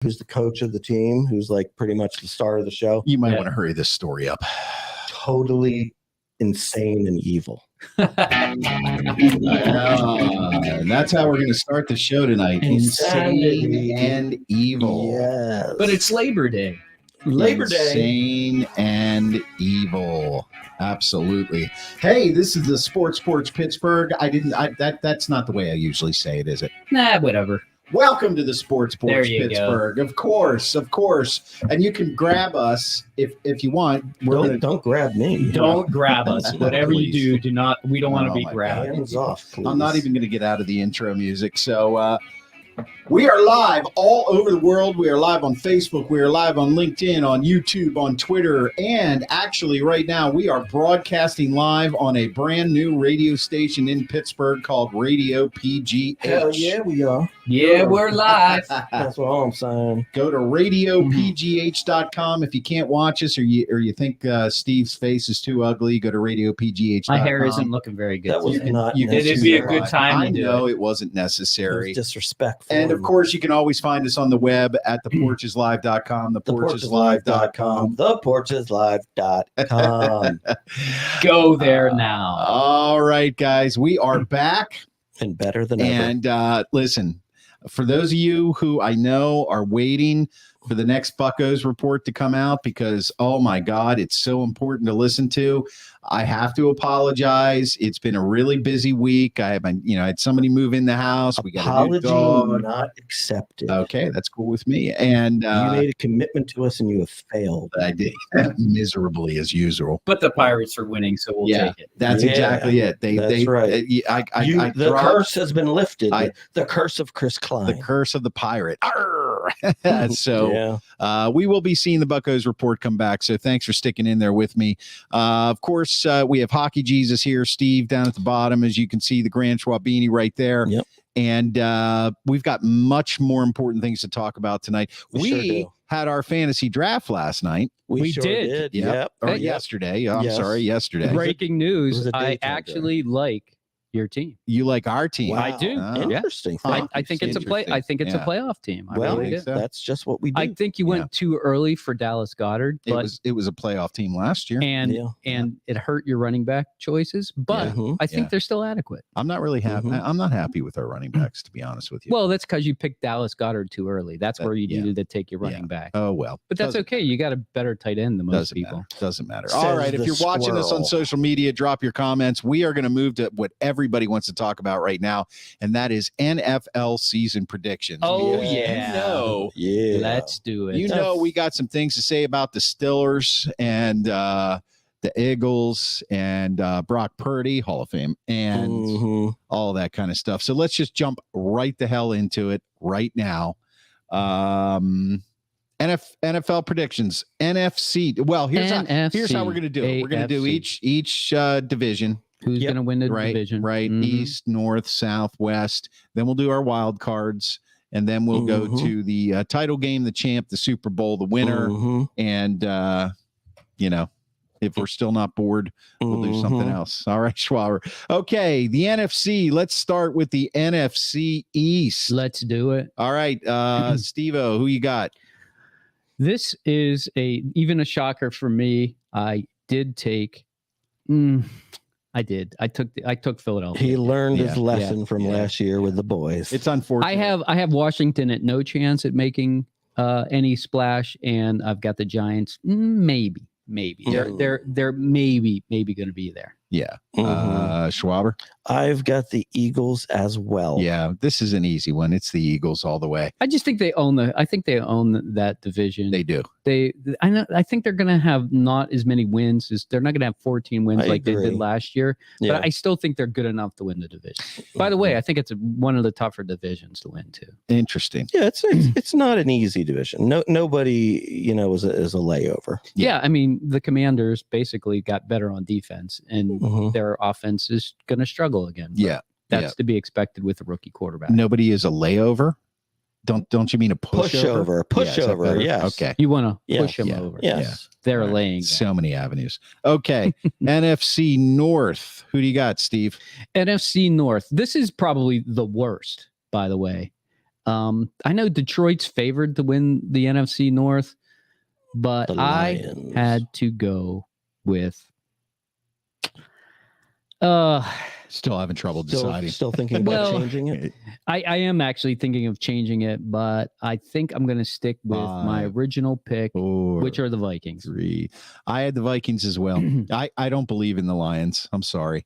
who's the coach of the team, who's like pretty much the star of the show. You might want to hurry this story up. Totally insane and evil. And that's how we're going to start the show tonight. Insane and evil. Yes. But it's Labor Day. Insane and evil. Absolutely. Hey, this is the Sports Porch Pittsburgh. That's not the way I usually say it, is it? Nah, whatever. Welcome to the Sports Porch There you Pittsburgh. Go. Of course. And you can grab us if you want. Don't grab me. Don't grab us. Whatever you do not. We don't want to be grabbed. Hands off, please. I'm not even going to get out of the intro music. So we are live all over the world. We are live on Facebook. We are live on LinkedIn, on YouTube, on Twitter. And actually right now we are broadcasting live on a brand new radio station in Pittsburgh called Radio PGH. Hell yeah, we are. Yeah, we're live. That's what I'm saying. Go to radiopgh.com. If you can't watch us or you think Steve's face is too ugly, go to radiopgh.com. My hair isn't looking very good. That was not It'd be a good time to do I know it. it wasn't necessary. It was disrespectful. And of course, you can always find us on the web at theporcheslive.com, theporcheslive.com. Theporcheslive.com. Go there now. All right, guys, we are back. And better than ever. And listen, for those of you who I know are waiting for the next Buccos report to come out because, oh my God, it's so important to listen to, I have to apologize. It's been a really busy week. I had somebody move in the house. We got a new dog. Not accepted. Okay, that's cool with me. And you made a commitment to us, and you have failed. I did miserably as usual. But the Pirates are winning, so we'll take it. That's exactly it. That's right. The curse has been lifted. The curse of Chris Klein. The curse of the pirate. So we will be seeing the Buccos report come back. So thanks for sticking in there with me. Of course, we have Hockey Jesus here, Steve down at the bottom, as you can see, the Grand Schwab beanie right there. Yep. And we've got much more important things to talk about tonight. We had our fantasy draft last night. We sure did. Yep. Or yesterday. I'm sorry, yesterday. Breaking news. I actually like your team. You like our team? Wow. I do. Interesting. I think it's a playoff team. That's just what we do. I think you went too early for Dallas Goedert, but it was a playoff team last year, and it hurt your running back choices. But I think they're still adequate. I'm not really happy. I'm not happy with our running backs, to be honest with you. Well, that's because you picked Dallas Goedert too early. That's where you needed to take your running back. Oh well, but that's okay. You got a better tight end than most people. Doesn't matter. All right, if you're watching this on social media, drop your comments. We are going to move to what everybody wants to talk about right now, and that is NFL season predictions. Oh let's do it. We got some things to say about the Steelers and the Eagles and Brock Purdy, Hall of Fame, and all that kind of stuff. So let's just jump right the hell into it right now. NFL predictions. NFC. Well, here's how we're going to do it. We're going to do each division. Who's going to win the division? Right. East, North, South, West. Then we'll do our wild cards. And then we'll go to the title game, the champ, the Super Bowl, the winner. And, if we're still not bored, we'll do something else. All right, Schwaber. Okay, the NFC. Let's start with the NFC East. Let's do it. All right, Steve-O, who you got? This is even a shocker for me. I did take... I did. I took Philadelphia. He learned his lesson from last year with the boys. It's unfortunate. I have Washington at no chance at making any splash, and I've got the Giants. Maybe. They're maybe going to be there. Yeah. Schwaber. I've got the Eagles as well. Yeah, this is an easy one. It's the Eagles all the way. I just think they own that division. They do. I think they're going to have not as many wins they're not going to have 14 wins they did last year. Yeah. But I still think they're good enough to win the division. By the way, I think it's one of the tougher divisions to win too. Interesting. Yeah, it's not an easy division. Nobody is a layover. Yeah, I mean the Commanders basically got better on defense, and their offense is going to struggle again. Yeah, that's to be expected with a rookie quarterback. Nobody is a layover. Don't you mean a pushover? Pushover. Yes. Okay. You want to push them over. Yes. Yeah. They're laying. So many avenues. Okay. NFC North. Who do you got, Steve? NFC North. This is probably the worst, by the way. I know Detroit's favored to win the NFC North, but I had to go with. Still having trouble deciding. Still thinking about changing it? I am actually thinking of changing it, but I think I'm going to stick with my original pick, which are the Vikings. 3. I had the Vikings as well. I don't believe in the Lions. I'm sorry.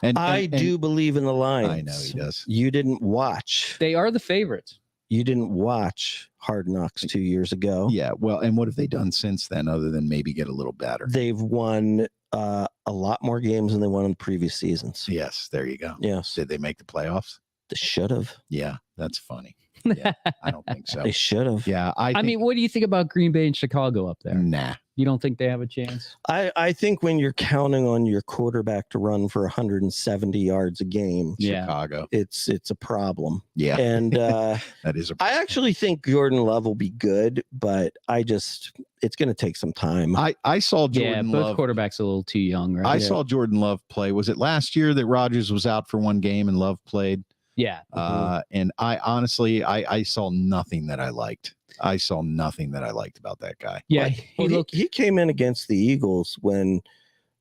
And I do believe in the Lions. I know he does. You didn't watch. They are the favorites. You didn't watch Hard Knocks 2 years ago. Yeah. Well, and what have they done since then other than maybe get a little better? They've won a lot more games than they won in the previous seasons. Yes. There you go. Yes. Did they make the playoffs? They should have. Yeah. That's funny. Yeah, I don't think so. They should have. Yeah. I mean, what do you think about Green Bay and Chicago up there? Nah. You don't think they have a chance? I think when you're counting on your quarterback to run for 170 yards a game, Chicago, it's a problem. Yeah. And that is a problem. I actually think Jordan Love will be good, but it's going to take some time. I saw Jordan Love. Both quarterbacks a little too young, right? I saw Jordan Love play. Was it last year that Rodgers was out for one game and Love played? Yeah. And I honestly, I saw nothing that I liked. I saw nothing that I liked about that guy. Yeah. He came in against the Eagles when,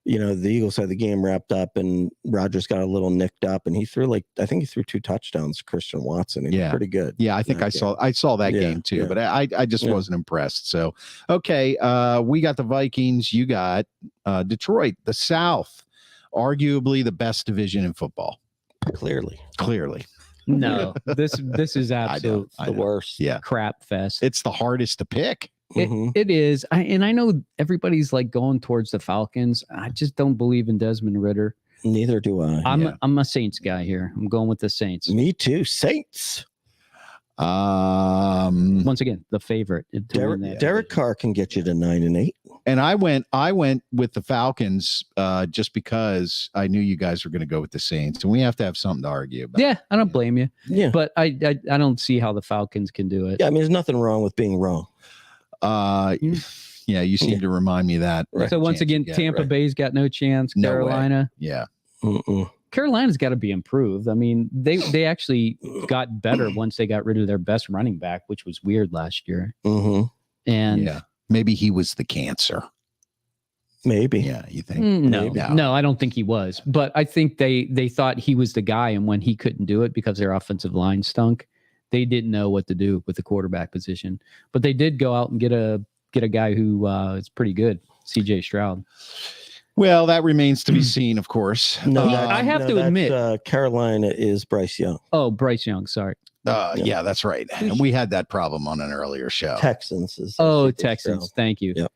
the Eagles had the game wrapped up and Rodgers got a little nicked up and he threw I think he threw 2 touchdowns to Christian Watson. He was pretty good. Yeah. I think I saw that game too, but I just wasn't impressed. So, okay. We got the Vikings. You got Detroit, the South, arguably the best division in football. Clearly. No, this is absolute the worst. Yeah. Crap fest. It's the hardest to pick. It is. I know everybody's going towards the Falcons. I just don't believe in Desmond Ridder. Neither do I. I'm a Saints guy here. I'm going with the Saints. Me too. Saints. Once again, the favorite. Derek Carr can get you to 9-8. And I went with the Falcons just because I knew you guys were going to go with the Saints, and we have to have something to argue about. Yeah, I don't blame you. Yeah, but I don't see how the Falcons can do it. Yeah, I mean, there's nothing wrong with being wrong. Yeah, you seem to remind me of that. Right. So once again, Tampa Bay's got no chance. Carolina, yeah. Carolina's got to be improved. I mean, they actually got better once they got rid of their best running back, which was weird last year. And maybe he was the cancer. Maybe. Yeah, you think? No, I don't think he was. But I think they thought he was the guy, and when he couldn't do it because their offensive line stunk, they didn't know what to do with the quarterback position. But they did go out and get a guy who is pretty good, CJ Stroud. Well, that remains to be seen, of course. I have to admit, Carolina is Bryce Young. Oh, Bryce Young. Sorry. Yeah, that's right. And we had that problem on an earlier show. Texans. Texans. Thank you. Yep.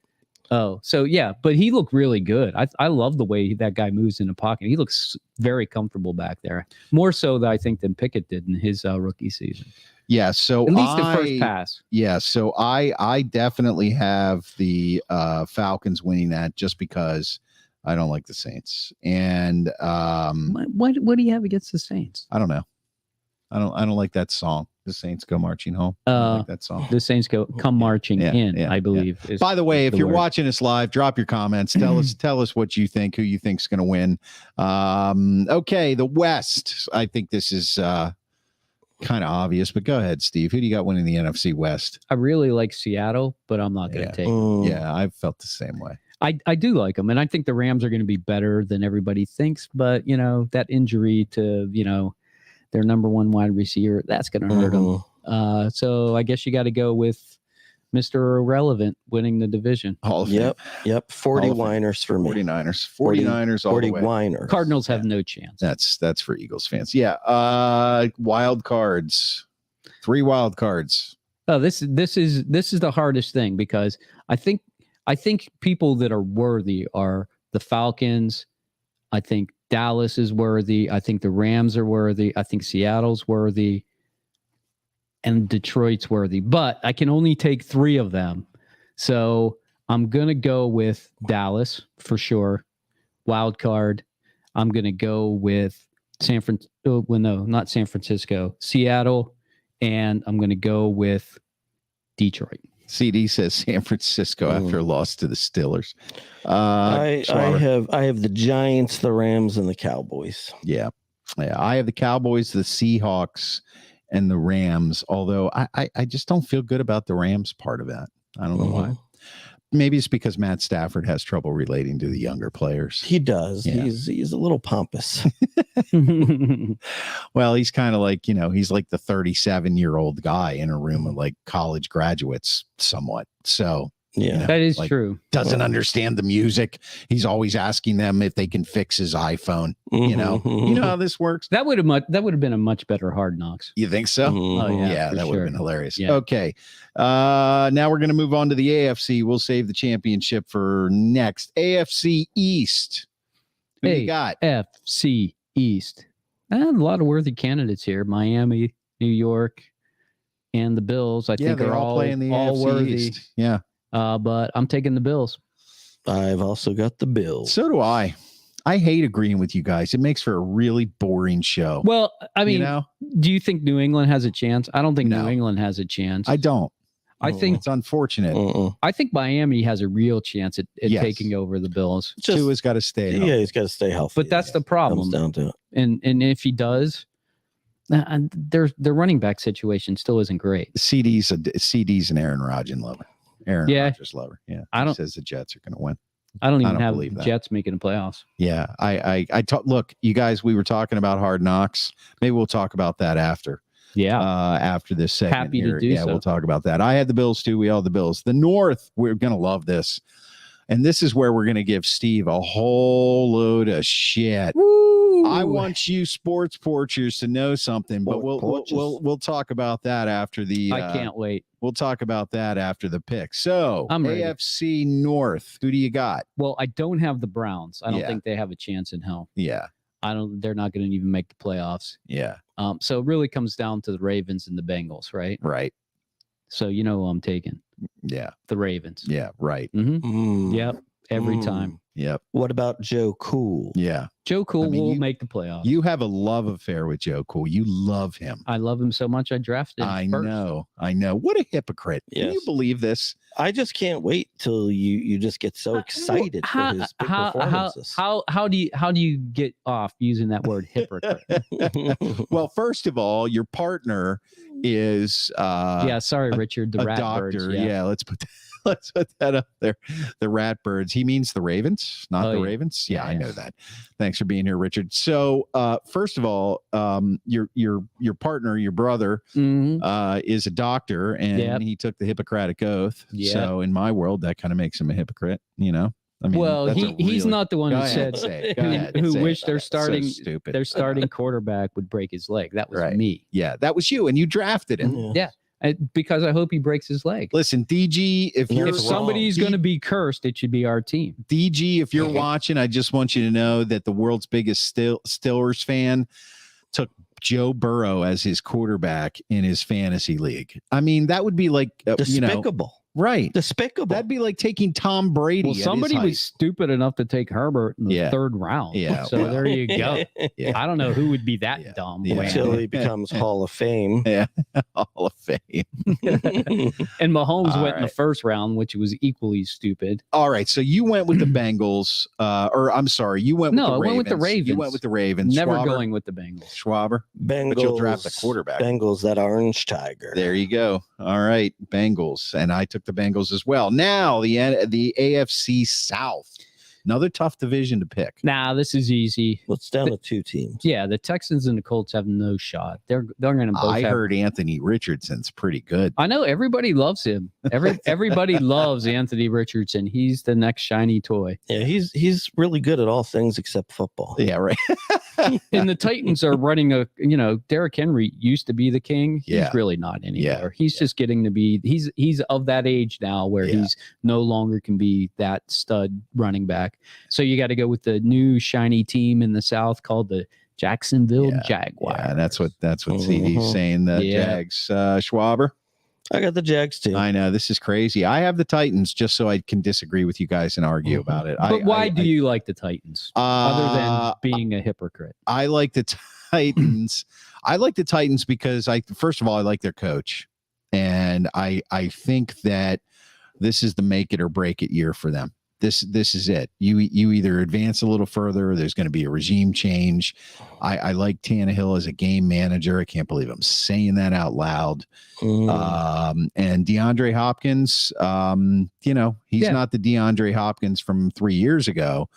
Oh, so yeah, but he looked really good. I love the way that guy moves in the pocket. He looks very comfortable back there. More so, I think, than Pickett did in his rookie season. Yeah, so at least the first pass. Yeah, so I definitely have the Falcons winning that just because I don't like the Saints. And what do you have against the Saints? I don't know. I don't like that song. The Saints Go Marching Home. I don't like that song. The Saints come marching in, I believe. Yeah. By the way, if you're watching us live, drop your comments. Tell us what you think, who you think's going to win. Okay, the West. I think this is kind of obvious, but go ahead, Steve. Who do you got winning the NFC West? I really like Seattle, but I'm not going to take them. Yeah, I felt the same way. I do like them, and I think the Rams are going to be better than everybody thinks, but, that injury to, their number one wide receiver, that's going to hurt them. So I guess you got to go with Mr. Irrelevant winning the division. Yep. 40 whiners for me. 49ers all the way. Whiners. Cardinals have no chance. That's for Eagles fans. Yeah. Wild cards. 3 wild cards. Oh, this is the hardest thing because I think people that are worthy are the Falcons. I think Dallas is worthy. I think the Rams are worthy. I think Seattle's worthy. And Detroit's worthy. But I can only take 3 of them. So I'm going to go with Dallas for sure. Wild card. I'm going to go with not San Francisco. Seattle. And I'm going to go with Detroit. CD says San Francisco after a loss to the Steelers. I have the Giants, the Rams, and the Cowboys. Yeah. I have the Cowboys, the Seahawks, and the Rams. Although I just don't feel good about the Rams part of that. I don't know why. Maybe it's because Matt Stafford has trouble relating to the younger players. He does. Yeah. He's a little pompous. Well, he's kind of like, he's like the 37-year-old guy in a room of like college graduates somewhat. So, Yeah. That is like, true. doesn't understand the music. He's always asking them if they can fix his iPhone. You know how this works. That would have been a much better Hard Knocks. You think so? Oh, yeah, for that would have sure. been hilarious. Yeah. Okay. Now we're going to move on to the AFC. We'll save the championship for next. AFC East. Who you got? AFC East. A lot of worthy candidates here. Miami, New York, and the Bills. I think they're are all playing the all AFC worthy. East. Yeah. But I'm taking the Bills. I've also got the Bills. So do I. I hate agreeing with you guys. It makes for a really boring show. Well, I mean, you know? do you think New England has a chance? I don't think No. New England has a chance. I don't. I think It's unfortunate. I think Miami has a real chance at Yes. taking over the Bills. Tua's got to stay. Yeah, healthy. he's got to stay healthy. But that's the Comes problem. down to it. And if he does, their running back situation still isn't great. CD's an Aaron Rodgers lover. Aaron Rodgers lover. Yeah. I don't- He says the Jets are going to win. I don't even don't have believe the that. Jets making the playoffs. Yeah. Look, you guys, we were talking about Hard Knocks. Maybe we'll talk about that after. Yeah. After this segment. Happy to here. do Yeah, so. we'll talk about that. I had the Bills too. We all had the Bills. The North, we're gonna love this. And this is where we're gonna give Steve a whole load of shit. Woo! I want you sports porchers to know something, but we'll talk about that after the I can't wait. we'll talk about that after the pick. So I'm ready. AFC North, who do you got? Well, I don't have the Browns. I don't Yeah. think they have a chance in hell. Yeah, They're not going to even make the playoffs. yeah, So it really comes down to the Ravens and the Bengals, right? right. So you know who I'm taking. Yeah, The Ravens. yeah, right. Mm-hmm. Yep. Every time. Yep. What about Joe Cool? Yeah. Joe Cool I mean, will you- make the playoffs. You have a love affair with Joe Cool. You love him. I love him so much. I drafted him I first. know. What a hypocrite. Can you Yes. believe this? I just can't wait till you just get so excited for his big performances. How do you get off using that word hypocrite? Well, first of all, your partner is Yeah, sorry, Richard. The a rat doctor. birds, Yeah, let's put that up there. The rat birds. He means the Ravens, not Oh, the yeah. Ravens. Yeah, Yeah, I yeah. know that. Thanks for being here, Richard. So, first of all, your partner, your brother, Mhm. is a doctor, and Yep. he took the Hippocratic oath. Yep. So, in my world, that kind of makes him a hypocrite. I mean, Well, that's a he's really- not the one Go who ahead, said say it. Go who- ahead, who say it. wished their That's so starting stupid. their starting quarterback would break his leg. That was Right. me. Yeah, that was you, and you drafted him. Yeah. Because I hope he breaks his leg. Listen, DG, if Yeah, you're If somebody's going to be cursed, it should be our team. DG, if you're watching, I just want you to know that the world's biggest Steelers fan took Joe Burrow as his quarterback in his fantasy league. I mean, that would be like, Despicable. right. Despicable. That'd be like taking Tom Brady. Well, at his somebody height. was stupid enough to take Herbert in the Yeah. third round. Yeah, So well, there you go. Yeah. I don't know who would be that Yeah. dumb. Yeah. Wham. Until he becomes Hall of Fame. Hall of Fame. And Mahomes All went in the right. first round, which was equally stupid. All right. So you went with the Bengals, or I'm sorry, you went with No, the I Ravens. went with the Ravens. You went with the Ravens. Never Schwaber? going with the Bengals. Schwaber. Bengals. But you'll draft a quarterback. Bengals, that orange tiger. There you go. All right, Bengals, and I took the Bengals as well. Now the AFC South, another tough division to pick. Nah, this is easy. Well, it's down to two teams. Yeah, the Texans and the Colts have no shot. They're going to both. I have, heard Anthony Richardson's pretty good. I know everybody loves him. Everybody loves Anthony Richardson. He's the next shiny toy. Yeah, he's really good at all things except football. Yeah, right. And the Titans are running Derrick Henry used to be the king. He's Yeah. really not anymore. Yeah. He's just getting to be he's of that age now where Yeah. he's no longer can be that stud running back. So you got to go with the new shiny team in the South called the Jacksonville Yeah. Jaguars. Yeah, that's what CD's Mhm. saying. The Yeah. Jags, Schwaber. I got the Jags too. I know this is crazy. I have the Titans just so I can disagree with you guys and argue Mhm. about it. But why do you like the Titans other than Uh, being a hypocrite? I like the Titans. I like the Titans because first of all, I like their coach. And I think that this is the make it or break it year for them. This is it. You either advance a little further, or there's going to be a regime change. I like Tannehill as a game manager. I can't believe I'm saying that out loud. And DeAndre Hopkins, he's not the DeAndre Hopkins from 3 years ago,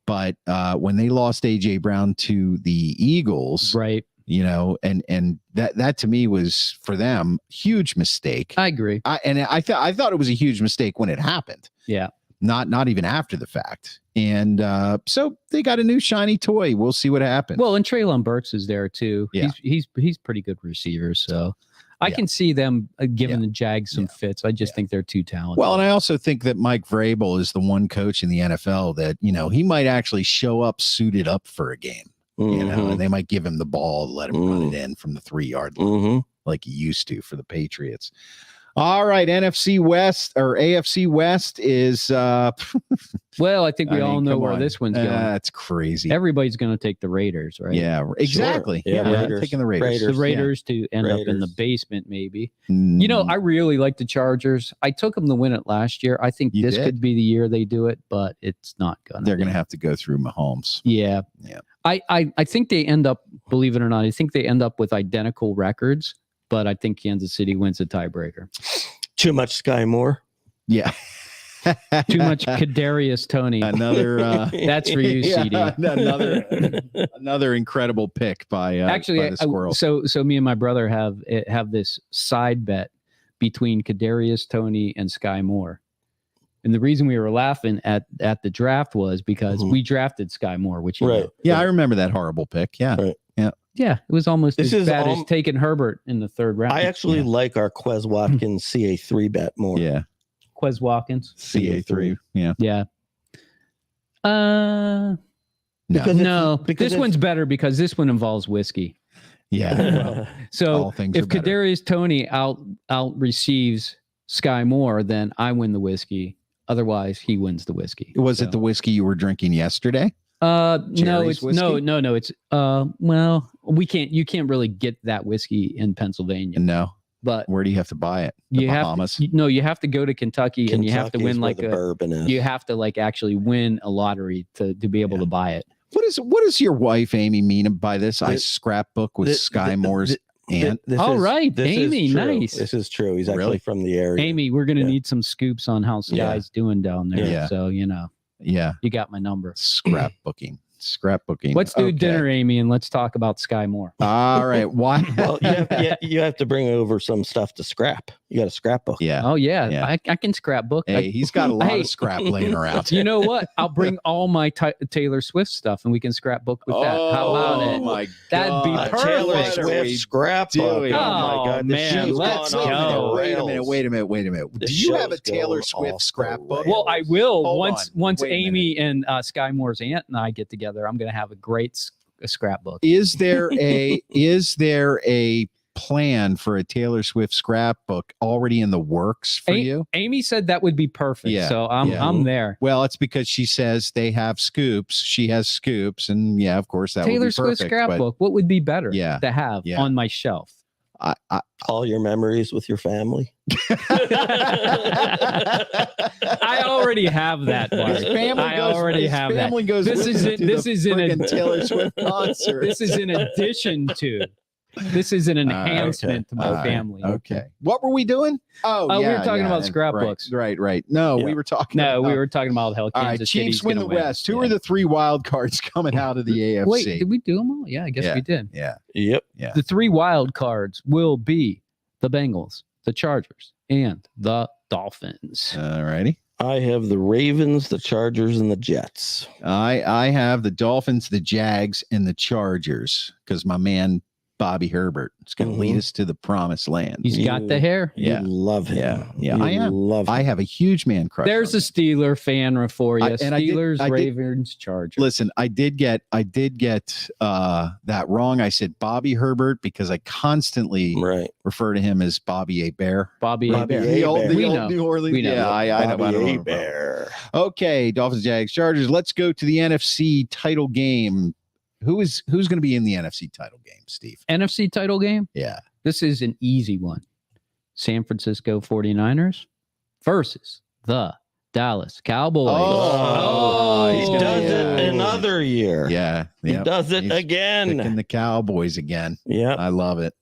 but when they lost AJ Brown to the Eagles, right? And that to me was, for them, huge mistake. I agree. I thought it was a huge mistake when it happened. Yeah. Not even after the fact. And so they got a new shiny toy. We'll see what happens. Well, and Treylon Burks is there too. Yeah. He's pretty good receiver. So I can see them giving the Jags some fits. I just think they're too talented. Well, and I also think that Mike Vrabel is the one coach in the NFL that, he might actually show up suited up for a game, and they might give him the ball, let him run it in from the 3-yard line like he used to for the Patriots. All right, NFC West or AFC West is well, I think we all know where this one's going. That's crazy. Everybody's going to take the Raiders, right? Yeah, exactly. Sure. Yeah, I'm taking the Raiders. The Raiders to end up in the basement, maybe. I really like the Chargers. I took them to win it last year. I think this could be the year they do it, but it's not going to. They're going to have to go through Mahomes. Yeah. Yeah. I think they end up, believe it or not, I think they end up with identical records. But I think Kansas City wins the tiebreaker. Too much Sky Moore. Yeah. Too much Kadarius Toney. Another that's for you, CD. Another incredible pick by the Squirrel. So me and my brother have this side bet between Kadarius Toney and Sky Moore. And the reason we were laughing at the draft was because we drafted Sky Moore, which I remember that horrible pick. Yeah. Right. Yeah. Yeah, it was almost as bad as taking Herbert in the 3rd round. I actually like our Quez Watkins CA3 bet more. Yeah. Quez Watkins. CA3. Yeah. Yeah. Because this one's better because this one involves whiskey. Yeah. So if Kadarius Toney out receives Sky Moore, then I win the whiskey. Otherwise, he wins the whiskey. Was it the whiskey you were drinking yesterday? No, it's no, it's well, you can't really get that whiskey in Pennsylvania. No. But where do you have to buy it? You have to go go to Kentucky and you have to win like you have to like actually win a lottery to be able to buy it. What does your wife Amy mean by this? I scrapbook with Sky Moore's aunt. Amy, nice. This is true. He's actually from the area. Amy, we're gonna need some scoops on how Sky's doing down there. Yeah. So yeah, you got my number. Scrapbooking. Let's do dinner, Amy, and let's talk about Sky Moore. All right. Why? Well, you have to bring over some stuff to scrap. You got a scrapbook. Yeah. Oh yeah. I can scrapbook. Hey, he's got a lot of scrap laying around. You know what? I'll bring all my Taylor Swift stuff, and we can scrapbook with that. How about it? Oh my God. That'd be perfect. Taylor Swift scrapbook. Oh my God, man, let's go. Wait a minute. Do you have a Taylor Swift scrapbook? Well, I will. Once Amy and Sky Moore's aunt and I get together, I'm going to have a great scrapbook. Is there a plan for a Taylor Swift scrapbook already in the works for you? Amy said that would be perfect. Yeah. So I'm there. Well, it's because she says they have scoops. She has scoops, and of course that Taylor would be Swift perfect, scrapbook. What would be better to have Yeah. on my shelf? All your memories with your family. I already have that, Mark. Family goes. This is in a Taylor Swift concert. This is in addition to. This is an enhancement to my family. Okay. What were we doing? We were talking about scrapbooks. Right. No, we were talking. We were talking about how Kansas City's Chiefs win the West. Who are the 3 wild cards coming out of the AFC? Wait, did we do them all? Yeah, I guess we did. Yeah. Yep. Yeah. The 3 wild cards will be the Bengals, the Chargers, and the Dolphins. All righty. I have the Ravens, the Chargers, and the Jets. I have the Dolphins, the Jags, and the Chargers because my man Bobby Herbert is going to lead us to the promised land. He's got the hair. You love him. Yeah. I am. Love him. I have a huge man crush. There's a Steeler fan for you. Steelers, I did, Ravens, Chargers. Listen, I did get that wrong. I said Bobby Herbert because I constantly refer to him as Bobby A. Bear. Bobby A. Bear. The old New Orleans. We know. Yeah, I know. A. Bear. Okay, Dolphins, Jags, Chargers. Let's go to the NFC title game. Who's going to be in the NFC title game, Steve? NFC title game? Yeah. This is an easy one. San Francisco 49ers versus the Dallas Cowboys. He does it another year. Yeah. He does it He's again. Picking the Cowboys again. Yeah. I love it.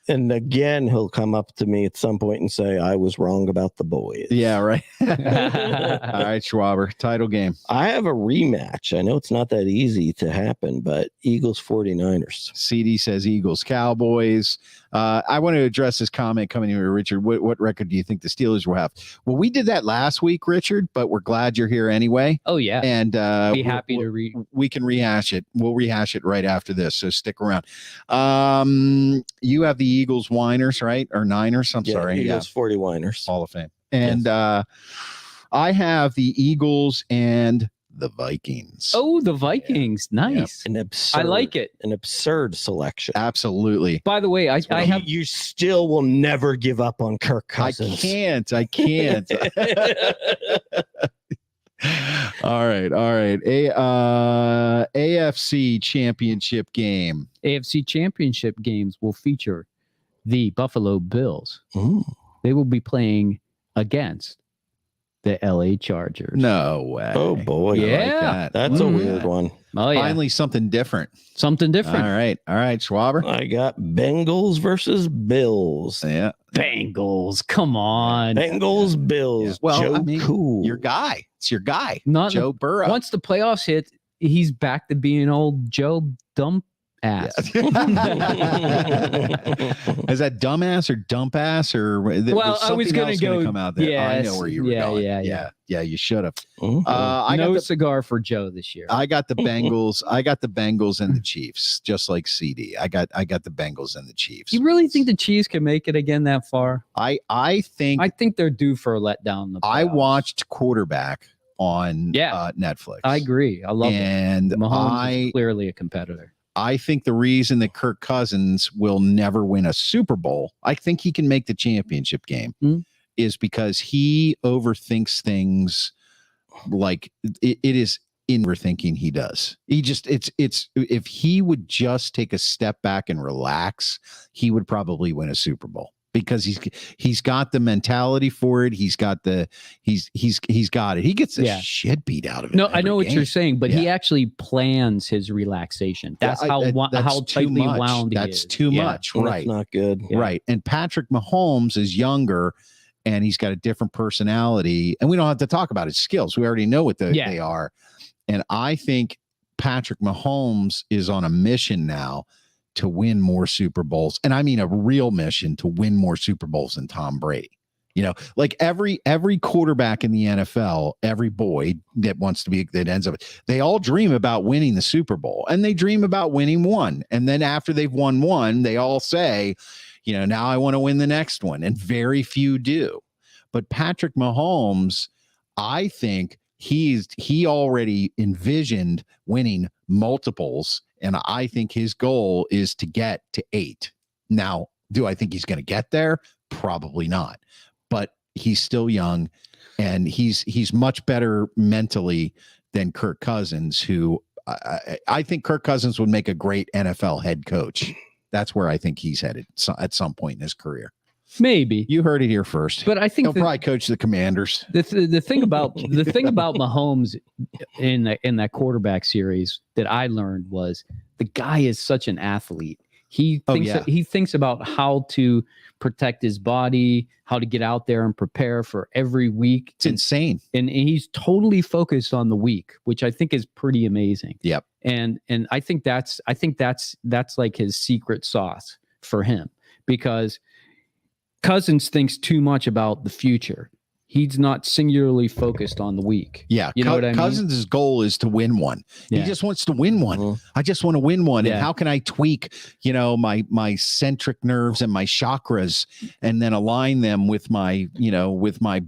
And again, he'll come up to me at some point and say, I was wrong about the boys. Yeah, right. All right, Schwaber, title game. I have a rematch. I know it's not that easy to happen, but Eagles 49ers. CD says Eagles, Cowboys. I want to address this comment coming here, Richard. What record do you think the Steelers will have? Well, we did that last week, Richard, but we're glad you're here anyway. Oh, yeah. And be happy to we can rehash it. We'll rehash it right after this, so stick around. You have the Eagles Winers, right? Or Niners, I'm sorry. Eagles 40 Winers. Hall of Fame. And I have the Eagles and the Vikings. Oh, the Vikings. Nice. An absurd, I like it. An absurd selection. Absolutely. By the way, I have. You still will never give up on Kirk Cousins. I can't. All right. AFC Championship game. AFC Championship games will feature the Buffalo Bills. Ooh. They will be playing against the LA Chargers. No way. Oh boy. Yeah. I like that. That's a Mm. weird one. Oh, yeah. Finally, something different. Something different. All right, Schwaber. I got Bengals versus Bills. Yeah. Bengals. Come on. Bengals, Bills. Yeah. Well, Joe I mean, Cool. Your guy. It's your guy. Not Joe Burrow. Once the playoffs hit, he's back to being old Joe Dump Ass. Is that dumbass or dump ass or Well, I was going to go. come out there. I know where you were going. Yeah. You should have. I no got cigar for Joe this year. I got the Bengals. I got the Bengals and the Chiefs, just like CD. I got the Bengals and the Chiefs. You really think the Chiefs can make it again that far? I think they're due for a letdown. In the I playoffs. watched Quarterback on Netflix. I agree. I love it. And Mahomes is clearly a competitor. I think the reason that Kirk Cousins will never win a Super Bowl, I think he can make the championship game, is because he overthinks things. Like it is overthinking he does. He just it's if he would just take a step back and relax, he would probably win a Super Bowl. Because he's got the mentality for it. He's got got it. He gets the shit beat out of it. No, I know what you're saying, but Yeah. he actually plans his relaxation. That's how tightly wound he is. That's too much, right? That's not good. Yeah. Right. And Patrick Mahomes is younger, and he's got a different personality. And we don't have to talk about his skills. We already know what they are. And I think Patrick Mahomes is on a mission now to win more Super Bowls. And I mean a real mission to win more Super Bowls than Tom Brady. You know, like every quarterback in the NFL, every boy that ends up, they all dream about winning the Super Bowl, and they dream about winning one. And then after they've won one, they all say, you know, now I want to win the next one. And very few do. But Patrick Mahomes, I think he already envisioned winning multiples. And I think his goal is to get to 8. Now, do I think he's going to get there? Probably not. But he's still young, and he's much better mentally than Kirk Cousins, who I think Kirk Cousins would make a great NFL head coach. That's where I think he's headed at some point in his career. Maybe. You heard it here first. But I think he'll probably coach the Commanders. The thing about Mahomes in that quarterback series that I learned was the guy is such an athlete. He thinks about how to protect his body, how to get out there and prepare for every week. It's insane. And he's totally focused on the week, which I think is pretty amazing. Yep. And I think that's like his secret sauce for him, because Cousins thinks too much about the future. He's not singularly focused on the week. Yeah. You know what I mean? Cousins' goal is to win one. Yeah. He just wants to win one. Mhm. I just want to win one. Yeah. And how can I tweak, my centric nerves and my chakras, and then align them with my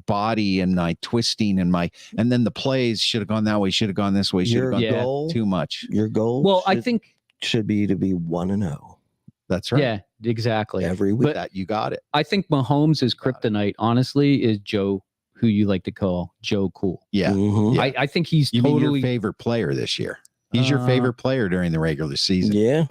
body and my twisting and then the plays should have gone that way, should have gone this way, should have gone goal, too much. Your goal I think should be to be 1-0 That's right. Yeah, exactly. every week. But That you got it. I think Mahomes' kryptonite, honestly, is Joe, who you like to call Joe Cool. Yeah. Mhm. I think he's You mean your totally favorite player this year? He's your favorite player during the regular season. Yeah.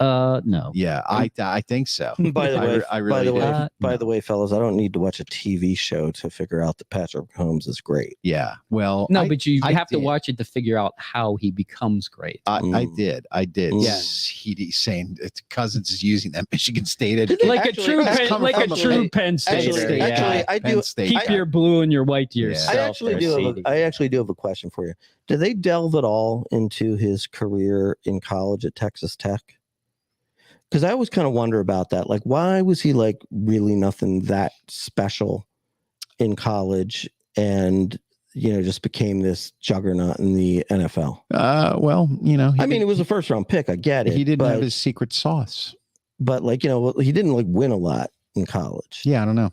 No. Yeah, I think so. By the way, I really do. by the way, fellas, I don't need to watch a TV show to figure out that Patrick Mahomes is great. Yeah. Well, No, but you I have to did. watch it to figure out how he becomes great. I did. Yeah. He's saying Cousins is using that Michigan State Did education. they Like a actually- true that's Penn, coming like a from a true Penn- Penn Stater. Actually, yeah. I Penn do. State. Keep your blue and your white to Yeah. yourself. I actually there, do. CD. I actually do have a question for you. Did they delve at all into his career in college at Texas Tech? Because I always kind of wonder about that. Like, why was he like really nothing that special in college, and just became this juggernaut in the NFL? Well, I mean, it was a first round pick. I get it. he didn't but, have his secret sauce. but like he didn't like win a lot in college. Yeah, I don't know.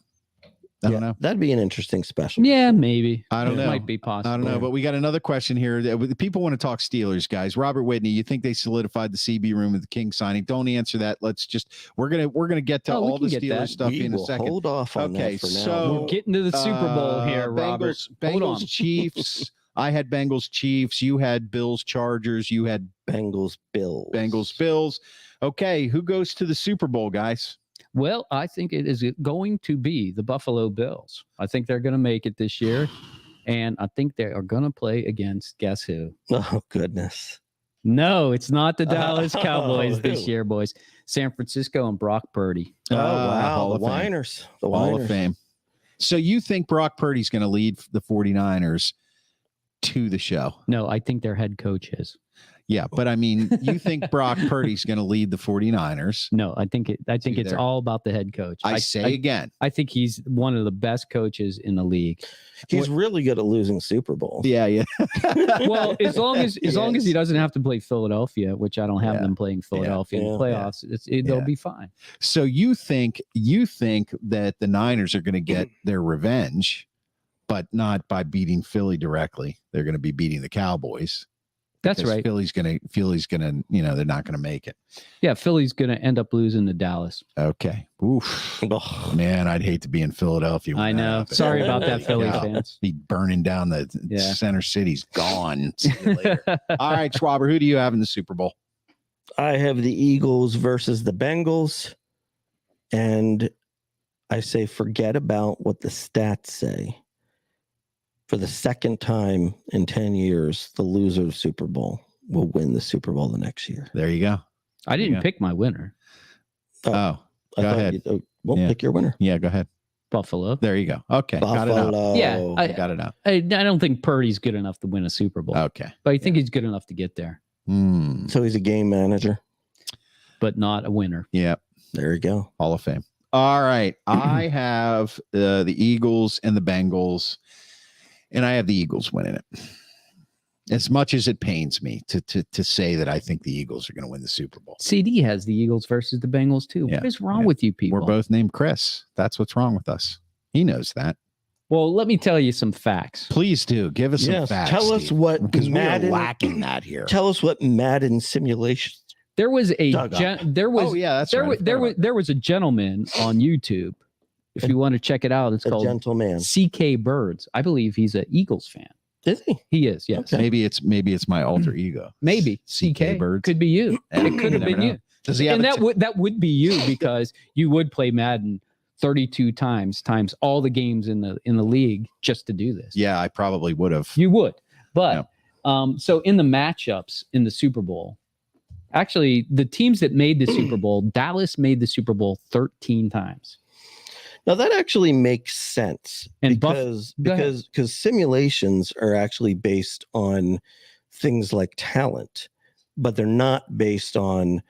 I don't know. That'd be an interesting special. Yeah, maybe. I don't It know. might be possible. I don't know, but we got another question here. The people want to talk Steelers, guys. Robert Whitney, you think they solidified the CB room with the King signing? Don't answer that. Let's just we're gonna get to Oh, we all the can get Steelers that. stuff We in a will second. hold off on Okay, that for now. so- We're getting to the Super Bowl here, Robert. Hold on. Bengals, Chiefs. I had Bengals, Chiefs. You had Bills, Chargers. You had Bengals, Bills. Bengals, Bills. Okay, who goes to the Super Bowl, guys? Well, I think it is going to be the Buffalo Bills. I think they're going to make it this year. And I think they are going to play against, guess who? Oh, goodness. No, it's not the Dallas Oh, Cowboys this who? year, boys. San Francisco and Brock Purdy. Oh, wow. Hall The of Fame. Whiners. The Hall Whiners. of Fame. So you think Brock Purdy's going to lead the 49ers to the show? No, I think their head coach is. Yeah, but I mean, you think Brock Purdy's going to lead the 49ers? No, I think it's there. all about the head coach. I say again. I think he's one of the best coaches in the league. He's really good at losing Super Bowls. Yeah. Well, as long as he Yes. doesn't have to play Philadelphia, which I don't have Yeah. them playing Philadelphia in the Yeah. playoffs, they'll be fine. So you think that the Niners are going to get their revenge, but not by beating Philly directly. They're going to be beating the Cowboys. That's because right. Philly's gonna, they're not gonna make it. Yeah, Philly's going to end up losing to Dallas. Okay. Oof. Oh, Man, I'd hate to be in Philadelphia. when I that know. happens. Sorry about that, Philly Yeah. fans. Be burning down the Yeah. center city's gone. See you later. All right, Schwaber, who do you have in the Super Bowl? I have the Eagles versus the Bengals. And I say, forget about what the stats say. For the second time in 10 years, the loser of the Super Bowl will win the Super Bowl the next year. There you go. I didn't Yeah. pick my winner, Oh, I Go thought ahead. Well, Yeah. pick your winner. yeah, go ahead. Buffalo. There you go. Okay. Got it out. Buffalo. Yeah, I got it out. I don't think Purdy's good enough to win a Super Bowl, Okay. but I think he's good enough to get there, Hmm. So he's a game manager. but not a winner. Yeah. There you go. Hall of Fame. All right. I have the Eagles and the Bengals, and I have the Eagles winning it. As much as it pains me to say that I think the Eagles are going to win the Super Bowl. CD has the Eagles versus the Bengals too. Yeah, What is wrong yeah. with you people? We're both named Chris. That's what's wrong with us. He knows that. Well, let me tell you some facts. Please do give us some Yes. facts. Tell us Steve, what because we're Madden. lacking that here. Tell us what Madden simulation. There was a Dug up. there was Oh yeah, that's there right. was there was a gentleman on YouTube. If you want to check it out, it's A called gentleman. CK Birds. I believe he's an Eagles fan. Is he? He is, yes. Okay. Maybe it's my alter ego. Maybe CK Birds. could be you. Yeah, It could have you been never you. know. Does he have And a that would be you because you would play Madden 32 times all the games in the league just to do this. Yeah, I probably would have. You would. But so in the matchups in the Super Bowl, actually the teams that made the Super Bowl, Dallas made the Super Bowl 13 times. Now that actually makes sense And because Go ahead. simulations are actually based on things like talent, but they're not based on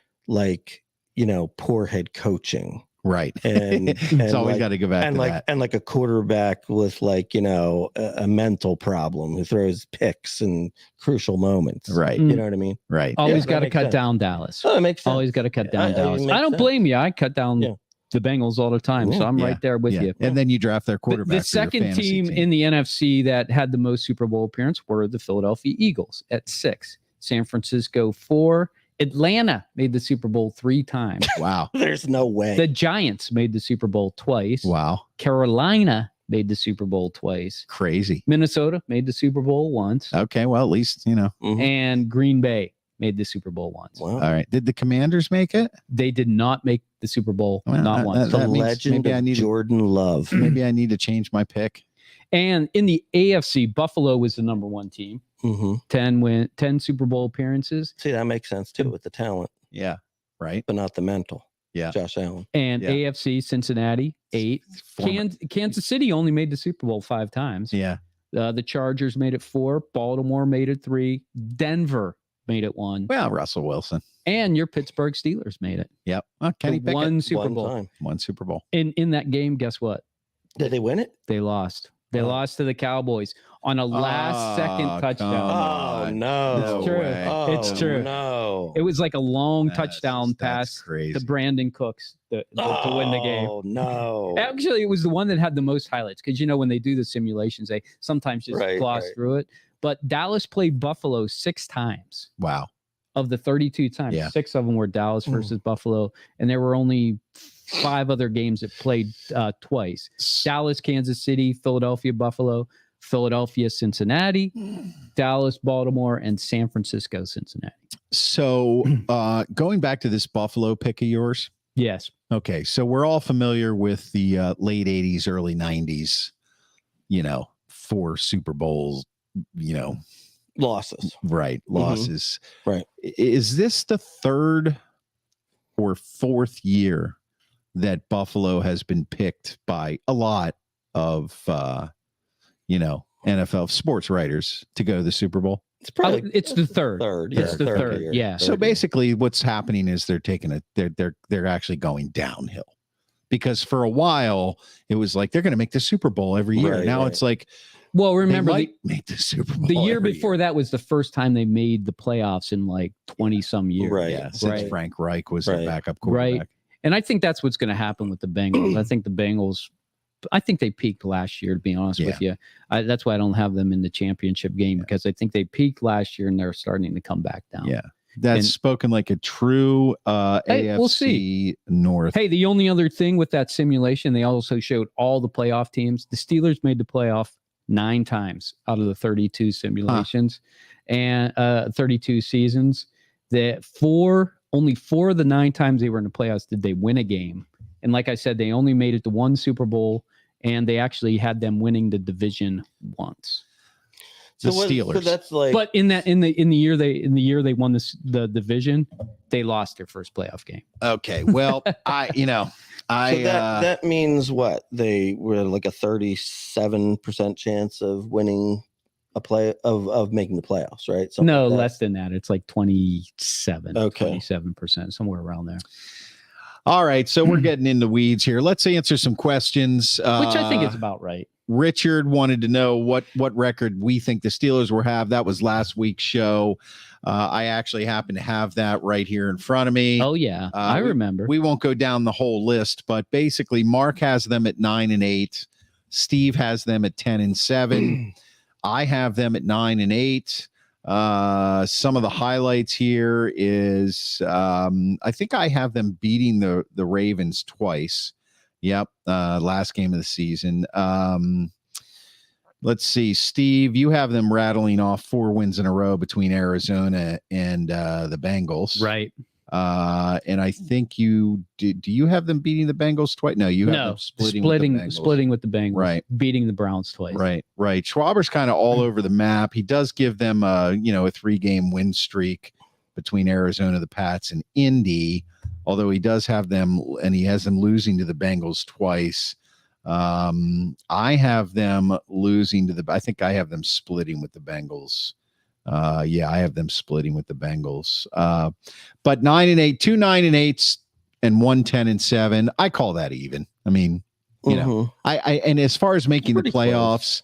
poor head coaching Right. and It's always got to go back and to like that. and like a quarterback with a mental problem who throws picks in crucial moments. Right. You know what I mean? Right. Always that got to makes cut sense. down Dallas. Oh, that makes sense. Always got to cut down it Dallas. makes I don't sense. blame you. I cut down Yeah. the Bengals all the time. So Yeah. I'm Yeah. right there with Yeah. you. And then you draft their The- quarterback. The for your second fantasy team in the NFC that had the most Super Bowl appearance were the Philadelphia Eagles at 6. San Francisco 4. Atlanta made the Super Bowl 3 times. Wow. There's no way. The Giants made the Super Bowl twice. Wow. Carolina made the Super Bowl twice. Crazy. Minnesota made the Super Bowl once. Okay. Well, at least, Mhm. And Green Bay made the Super Bowl once. Wow. All right. Did the Commanders make it? They did not make the Super Bowl, Well, not once. The that means legend maybe I of need to- Jordan Love. Maybe I need to change my pick. And in the AFC, Buffalo was the number one team. Mm-hmm. 10 Super Bowl appearances. See, that makes sense too with the talent, Yeah. Right. but not the mental. Yeah. Josh Allen. And Yeah. AFC, Cincinnati, 8. Kansas City only made the Super Bowl 5 times. Yeah. The Chargers made it 4. Baltimore made it 3. Denver made it 1. Well, Russell Wilson. And your Pittsburgh Steelers made it. Yep. Oh, Kenny Pickett. One Super One Bowl. time. One Super Bowl. In that game, guess what? Did they win it? They lost. They Oh. lost to the Cowboys on a last second Oh, touchdown. come Oh, on. no. It's true. way. Oh, It's true. No. It was like a long That's touchdown just- that's pass crazy. to Brandon Cooks to win the game. Oh, no. Actually, it was the one that had the most highlights because when they do the simulations, they sometimes just Right, gloss right. through it. But Dallas played Buffalo 6 times Wow. of the 32 times. Yeah. 6 of them were Dallas Mm. versus Buffalo, and there were only 5 other games that played twice: Dallas, Kansas City, Philadelphia, Buffalo, Philadelphia, Cincinnati, Dallas, Baltimore, and San Francisco, Cincinnati. So going back to this Buffalo pick of yours. Yes. Okay. So we're all familiar with the late 80s, early 90s, 4 Super Bowls, Losses. right. Losses. Right. Is this the 3rd or 4th year that Buffalo has been picked by a lot of, NFL sports writers to go to the Super Bowl? It's probably It's the third. Third. It's the third. year. Yeah. So basically what's happening is they're actually going downhill, because for a while it was like they're going to make the Super Bowl every year. Right, now right. it's like, Well, remember they might make the Super Bowl the year every before that was the first time they made the playoffs in like 20 some years. Right. Yeah, since Right. Frank Reich was Right. their backup quarterback. And I think that's what's going to happen with the Bengals. I think they peaked last year, to be honest with you. That's why I don't have them in the championship game, because I think they peaked last year and they're starting to come back down. Yeah. That's And- spoken like a true Hey, AFC we'll see. North. Hey, the only other thing with that simulation, they also showed all the playoff teams. The Steelers made the playoff 9 times out of the 32 simulations and 32 seasons. Only 4 of the 9 times they were in the playoffs did they win a game. And like I said, they only made it to 1 Super Bowl, and they actually had them winning the division once. The So Steelers. that's like. But in the year they won the division, they lost their first playoff game. Okay. Well, So that means what? They were like a 37% chance of winning of making the playoffs, right? Something No, like that. less than that. It's like 27, Okay. 27%, somewhere around there. all right. So we're getting in the weeds here. Let's answer some questions. Which I think is about right. Richard wanted to know what record we think the Steelers will have. That was last week's show. I actually happen to have that right here in front of me. Oh yeah, I remember. We won't go down the whole list, but basically Mark has them at 9-8. Steve has them at 10-7. I have them at 9-8. Some of the highlights here is I think I have them beating the Ravens twice. Yep. Last game of the season. Let's see, Steve, you have them rattling off 4 wins in a row between Arizona and the Bengals. Right. And I think do you have them beating the Bengals twice? No, you have them splitting with the Bengals. With the Bengals. Right. Beating the Browns twice. Right. Schwaber's kind of all over the map. He does give them a 3-game win streak between Arizona, the Pats, and Indy, although he does have them, and he has them losing to the Bengals twice. I have them losing to I think I have them splitting with the Bengals. I have them splitting with the Bengals. But 9-8, 2 9-8s, and 1 10-7. I call that even. I mean, I and as far as making Pretty the playoffs,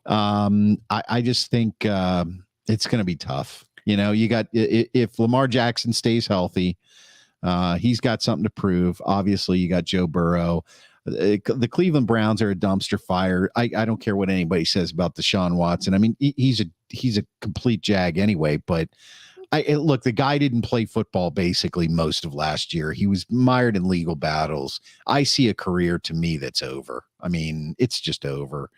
I just think it's going to be tough. You got, if Lamar Jackson stays healthy, he's got something to prove. Obviously, you got Joe Burrow. The Cleveland Browns are a dumpster fire. I don't care what anybody says about Deshaun Watson. I mean, he's a complete jag anyway. But look, the guy didn't play football basically most of last year. He was mired in legal battles. I see a career to me that's over. I mean, it's just over.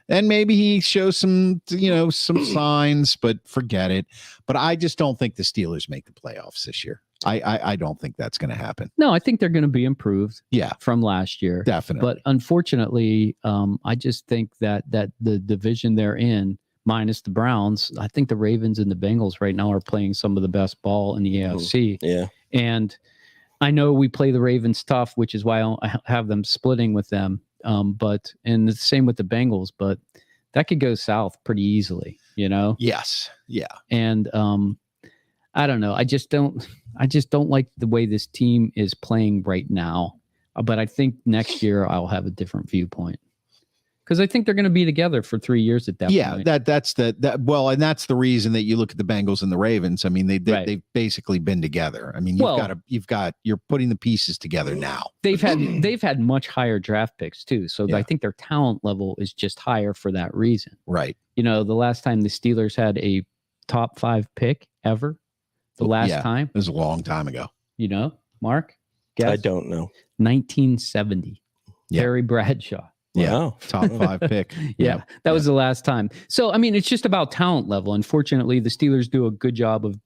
And maybe he shows some signs, but forget it. But I just don't think the Steelers make the playoffs this year. I don't think that's going to happen. No, I think they're going to be improved. Yeah, from last year, definitely. But unfortunately, I just think that the division they're in, minus the Browns, I think the Ravens and the Bengals right now are playing some of the best ball in the AFC. Yeah, and I know we play the Ravens tough, which is why I have them splitting with them. And the same with the Bengals, but that could go south pretty easily, Yes. Yeah. And I don't know. I just don't like the way this team is playing right now. But I think next year I'll have a different viewpoint. Because I think they're going to be together for 3 years at that point. And that's the reason that you look at the Bengals and the Ravens. I mean, they've basically been together. I mean, you're putting the pieces together now. They've had much higher draft picks too. So I think their talent level is just higher for that reason. Right. The last time the Steelers had a top 5 pick ever, time. It was a long time ago. Mark? Guess? I don't know. 1970. Yeah. Terry Bradshaw. Yeah, Wow. top 5 pick. Yeah, that was the last time. So, I mean, it's just about talent level. Unfortunately, the Steelers do a good job of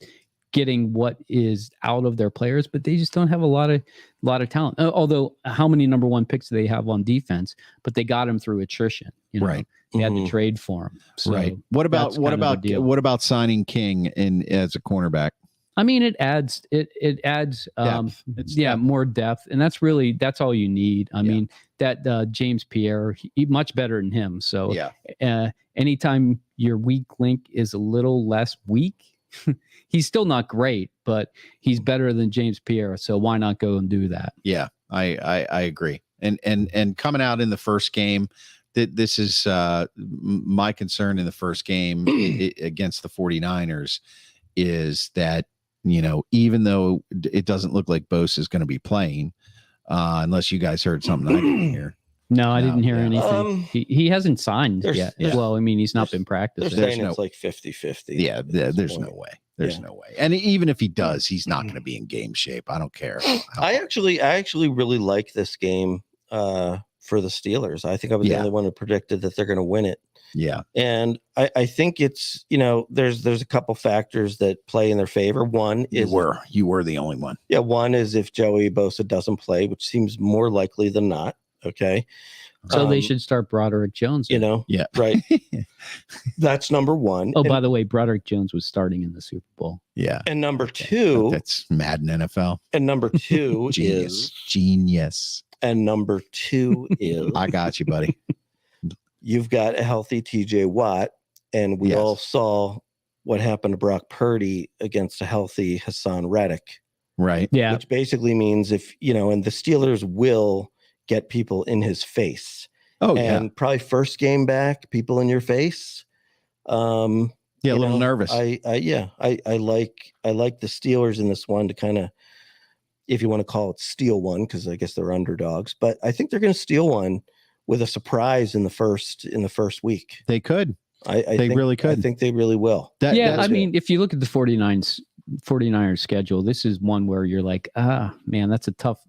getting what is out of their players, but they just don't have a lot of talent. Although, how many number 1 picks do they have on defense? But they got them through attrition. Right. They had to trade for him. So right. What about signing King as a cornerback? I mean, it adds Depth. more depth, and that's all you need. I mean, that James Pierre, he much better than him. So anytime your weak link is a little less weak, he's still not great, but he's better than James Pierre. So why not go and do that? Yeah, I agree. And coming out in the first game, this is my concern in the first game against the 49ers is that, even though it doesn't look like Bose is going to be playing, unless you guys heard something I didn't hear. No, I didn't hear anything. He hasn't signed yet. Well, I mean, he's not been practicing. They're saying it's like 50-50. Yeah, there's no way. There's no way. And even if he does, he's not going to be in game shape. I don't care. I actually really like this game for the Steelers. I think I was the only one who predicted that they're going to win it. Yeah. And I think it's, there's a couple factors that play in their favor. One is you were the only one. Yeah. One is if Joey Bosa doesn't play, which seems more likely than not. Okay. So they should start Broderick Jones. Yeah. Right. That's number one. Oh, by the way, Broderick Jones was starting in the Super Bowl. Yeah. And number 2. That's Madden NFL. And number 2 is genius. And number 2 is I got you, buddy. You've got a healthy TJ Watt, and we all saw what happened to Brock Purdy against a healthy Hassan Reddick. Right. Yeah. Which basically means and the Steelers will get people in his face. Oh, and probably first game back, people in your face. A little nervous. I like the Steelers in this one to kind of, if you want to call it steal one, because I guess they're underdogs, but I think they're going to steal one with a surprise in the first week. They could. I think, really could. I think they really will. I mean, if you look at the 49ers schedule, this is one where you're like, man, that's a tough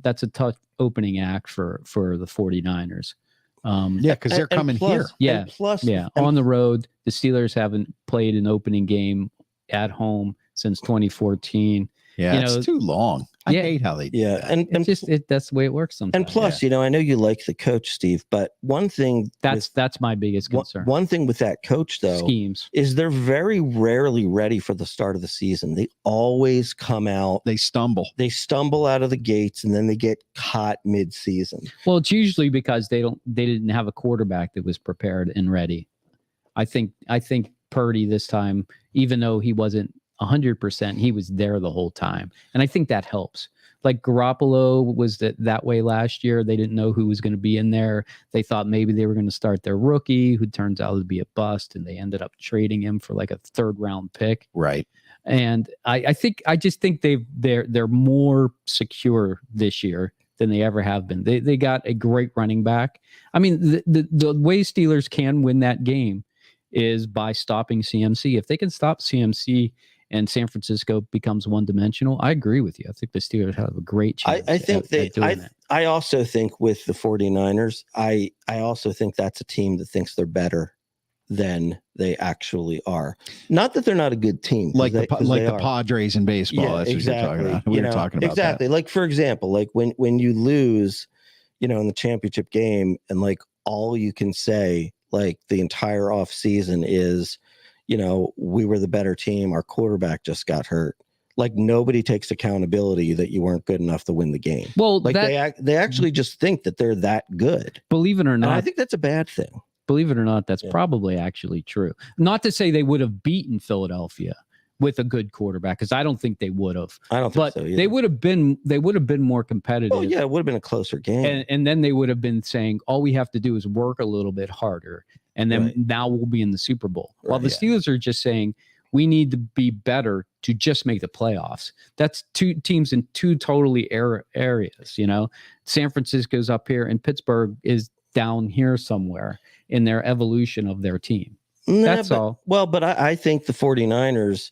opening act for the 49ers. Because they're coming here. Yeah. On the road, the Steelers haven't played an opening game at home since 2014. Yeah, it's too long. I hate how they do that. And that's the way it works sometimes. And plus, I know you like the coach, Steve, but one thing that's my biggest concern. One thing with that coach, though, schemes is they're very rarely ready for the start of the season. They always come out. They stumble out of the gates, and then they get caught mid-season. Well, it's usually because they didn't have a quarterback that was prepared and ready. I think Purdy this time, even though he wasn't 100%, he was there the whole time. And I think that helps. Like Garoppolo was that way last year. They didn't know who was going to be in there. They thought maybe they were going to start their rookie, who turns out to be a bust, and they ended up trading him for like a 3rd round pick. Right. And I just think they're more secure this year than they ever have been. They got a great running back. I mean, the way Steelers can win that game is by stopping CMC. If they can stop CMC and San Francisco becomes one-dimensional, I agree with you. I think the Steelers have a great chance. I also think with the 49ers, I also think that's a team that thinks they're better than they actually are. Not that they're not a good team, Like the Padres in baseball. Yeah, That's exactly. what you're talking about. We were talking about exactly. that. Like, for example, like when you lose, in the championship game, and like all you can say, like the entire off season is, we were the better team. Our quarterback just got hurt. Like nobody takes accountability that you weren't good enough to win the game. Well, like they actually just think that they're that good. Believe it or not, and I think that's a bad thing. Believe it or not, that's probably actually true. Not to say they would have beaten Philadelphia with a good quarterback, because I don't think they would have. I don't think so either. They would have been more competitive. Oh yeah, it would have been a closer game. And then they would have been saying, all we have to do is work a little bit harder, and then now we'll be in the Super Bowl. While the Steelers are just saying, we need to be better to just make the playoffs. That's two teams in two totally areas. San Francisco's up here and Pittsburgh is down here somewhere in their evolution of their team. That's all. Well, but I think the 49ers,